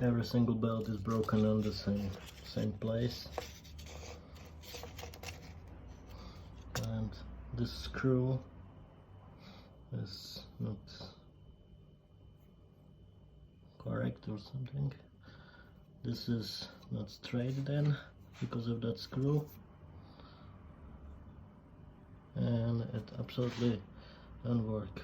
every single belt is broken on the same place, and this screw is not correct or something. This is not straight then because of that screw, and it absolutely doesn't work.